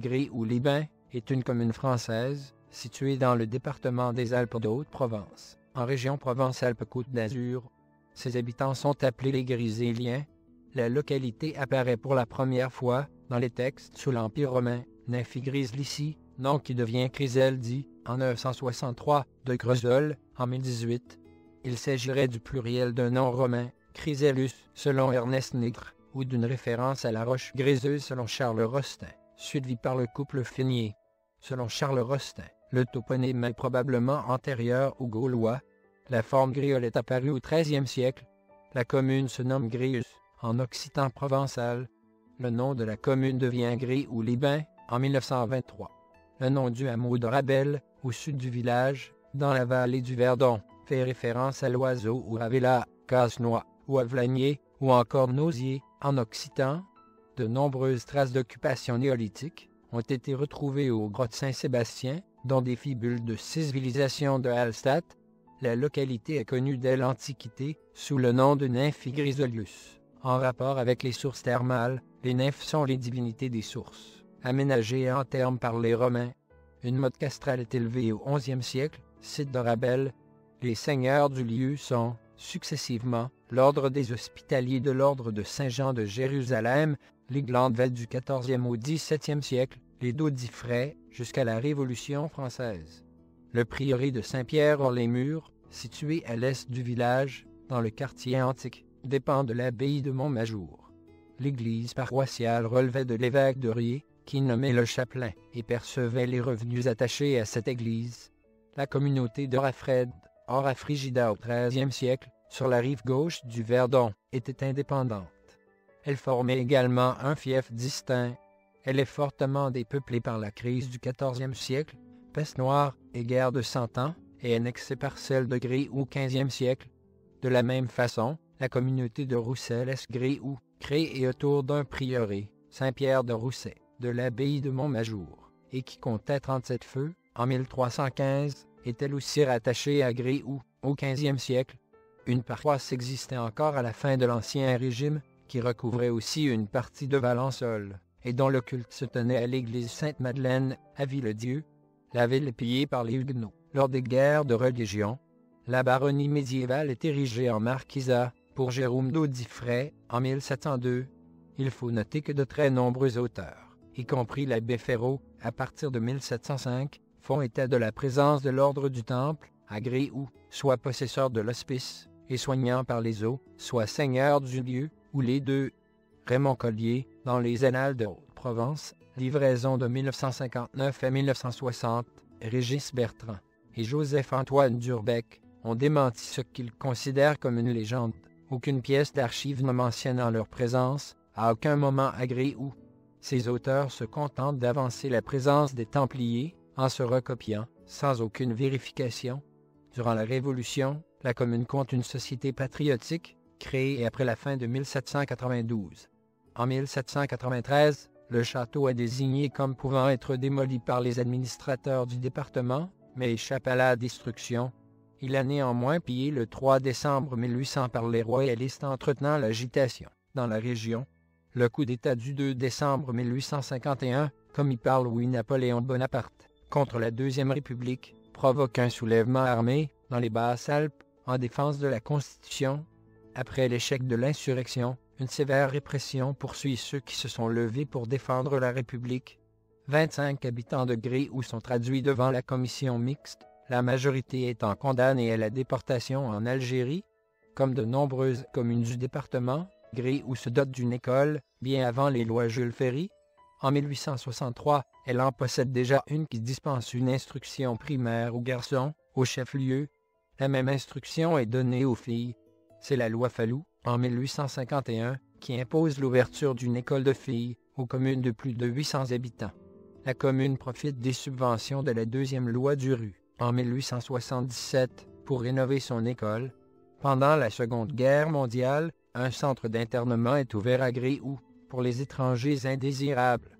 Gréoux-les-Bains est une commune française, située dans le département des Alpes de Haute-Provence, en région Provence-Alpes-Côte d'Azur. Ses habitants sont appelés les Griséliens. La localité apparaît pour la première fois dans les textes sous l'Empire romain, Nymphigris-Lycie, nom qui devient Chrysaldi, en 963, de Grezol, en 1018. Il s'agirait du pluriel d'un nom romain, Chrysalus, selon Ernest Nigre, ou d'une référence à la roche gréseuse selon Charles Rostin, suivi par le couple Fénier. Selon Charles Rostin, le toponyme est probablement antérieur aux Gaulois. La forme gréole est apparue au XIIIe siècle. La commune se nomme Gréus, en occitan provençal. Le nom de la commune devient Gréoux-les-Bains, en 1923. Le nom du hameau de Rabel, au sud du village, dans la vallée du Verdon, fait référence à l'oiseau ou à Vela, casse-noix, ou à Vlanier, ou encore Nausier, en occitan. De nombreuses traces d'occupation néolithique ont été retrouvées aux grottes Saint-Sébastien, dont des fibules de 6 civilisations de Hallstatt. La localité est connue dès l'Antiquité sous le nom de Nymphigrisolius. En rapport avec les sources thermales, les nymphes sont les divinités des sources, aménagées en termes par les Romains. Une motte castrale est élevée au XIe siècle, site de Rabel. Les seigneurs du lieu sont, successivement, l'ordre des Hospitaliers de l'ordre de Saint-Jean de Jérusalem, les Glandevel du XIVe au XVIIe siècle, les Daudifrais, jusqu'à la Révolution française. Le prieuré de Saint-Pierre-hors-les-Murs, situé à l'est du village, dans le quartier antique, dépend de l'abbaye de Montmajour. L'église paroissiale relevait de l'évêque de Riez, qui nommait le chapelain et percevait les revenus attachés à cette église. La communauté de Rafred, hors à Frigida au XIIIe siècle, sur la rive gauche du Verdon, était indépendante. Elle formait également un fief distinct. Elle est fortement dépeuplée par la crise du XIVe siècle, peste noire et guerre de 100 ans, et annexée par celle de Gréoux au XVe siècle. De la même façon, la communauté de Roussel-es-Gréoux, créée autour d'un prieuré, Saint-Pierre de Rousset, de l'abbaye de Montmajour, et qui comptait 37 feux, en 1315, est elle aussi rattachée à Gréoux, au XVe siècle. Une paroisse existait encore à la fin de l'Ancien Régime, qui recouvrait aussi une partie de Valençol, et dont le culte se tenait à l'église Sainte-Madeleine, à Villedieu. La ville est pillée par les Huguenots lors des guerres de religion. La baronnie médiévale est érigée en marquisat pour Jérôme d'Audifray en 1702. Il faut noter que de très nombreux auteurs, y compris l'abbé Ferraud, à partir de 1705, font état de la présence de l'ordre du Temple à Gréoux, soit possesseur de l'hospice et soignant par les eaux, soit seigneur du lieu, ou les deux. Raymond Collier, dans les Annales de Haute-Provence, livraison de 1959 à 1960, Régis Bertrand et Joseph-Antoine Durbec ont démenti ce qu'ils considèrent comme une légende. Aucune pièce d'archives ne mentionnant leur présence à aucun moment à Gréoux. Ces auteurs se contentent d'avancer la présence des Templiers en se recopiant, sans aucune vérification. Durant la Révolution, la commune compte une société patriotique, créée après la fin de 1792. En 1793, le château est désigné comme pouvant être démoli par les administrateurs du département, mais échappe à la destruction. Il a néanmoins pillé le 3 décembre 1800 par les royalistes entretenant l'agitation dans la région. Le coup d'État du 2 décembre 1851, comme y parle Louis-Napoléon Bonaparte, contre la Deuxième République, provoque un soulèvement armé dans les Basses-Alpes en défense de la Constitution. Après l'échec de l'insurrection, une sévère répression poursuit ceux qui se sont levés pour défendre la République. 25 habitants de Gréoux sont traduits devant la commission mixte, la majorité étant condamnée à la déportation en Algérie. Comme de nombreuses communes du département, Gréoux se dote d'une école, bien avant les lois Jules Ferry. En 1863, elle en possède déjà une qui dispense une instruction primaire aux garçons, au chef-lieu. La même instruction est donnée aux filles. C'est la loi Fallou, en 1851, qui impose l'ouverture d'une école de filles aux communes de plus de 800 habitants. La commune profite des subventions de la deuxième loi du Rue, en 1877, pour rénover son école. Pendant la Seconde Guerre mondiale, un centre d'internement est ouvert à Gréoux pour les étrangers indésirables.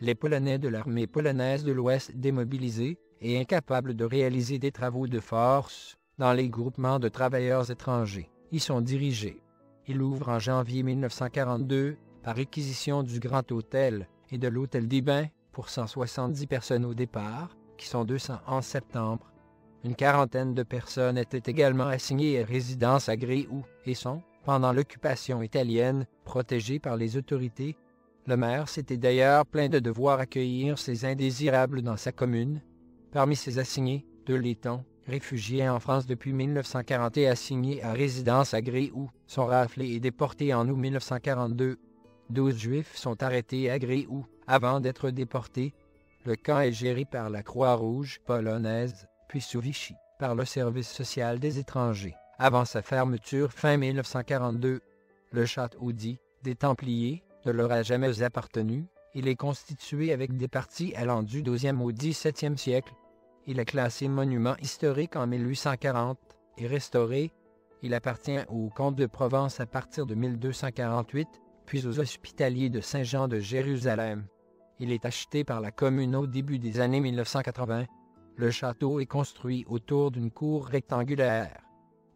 Les Polonais de l'armée polonaise de l'Ouest démobilisés et incapables de réaliser des travaux de force dans les groupements de travailleurs étrangers y sont dirigés. Il ouvre en janvier 1942 par réquisition du Grand Hôtel et de l'Hôtel des Bains pour 170 personnes au départ, qui sont 200 en septembre. Une quarantaine de personnes étaient également assignées à résidence à Gréoux et sont, pendant l'occupation italienne, protégées par les autorités. Le maire s'était d'ailleurs plaint de devoir accueillir ces indésirables dans sa commune. Parmi ces assignés, 2 Lettons, réfugiés en France depuis 1940 et assignés à résidence à Gréoux, sont raflés et déportés en août 1942. 12 Juifs sont arrêtés à Gréoux avant d'être déportés. Le camp est géré par la Croix-Rouge polonaise, puis sous Vichy, par le Service social des étrangers. Avant sa fermeture fin 1942, le château dit des Templiers ne leur a jamais appartenu. Il est constitué avec des parties allant du XIIe au XVIIe siècle. Il est classé monument historique en 1840 et restauré. Il appartient aux comtes de Provence à partir de 1248, puis aux hospitaliers de Saint-Jean de Jérusalem. Il est acheté par la commune au début des années 1980. Le château est construit autour d'une cour rectangulaire.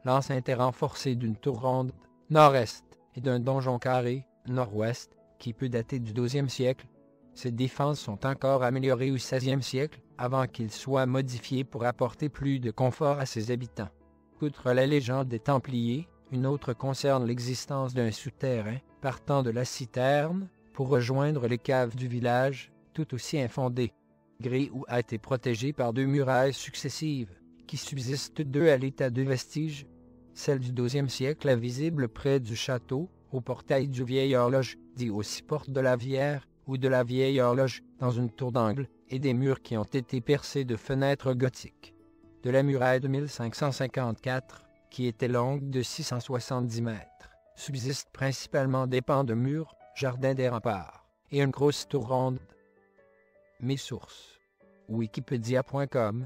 L'enceinte est renforcée d'une tour ronde nord-est et d'un donjon carré nord-ouest qui peut dater du XIIe siècle. Ces défenses sont encore améliorées au XVIe siècle avant qu'ils soient modifiés pour apporter plus de confort à ses habitants. Outre la légende des Templiers, une autre concerne l'existence d'un souterrain partant de la citerne pour rejoindre les caves du village, tout aussi infondées. Gréoux a été protégé par 2 murailles successives, qui subsistent toutes 2 à l'état de vestige. Celle du XIIe siècle est visible près du château, au portail du Vieille Horloge, dit aussi Porte de la Vière, ou de la Vieille Horloge, dans une tour d'angle, et des murs qui ont été percés de fenêtres gothiques. De la muraille de 1554, qui était longue de 670 mètres, subsistent principalement des pans de murs, jardins des remparts, et une grosse tour ronde. Mes sources. Wikipedia.com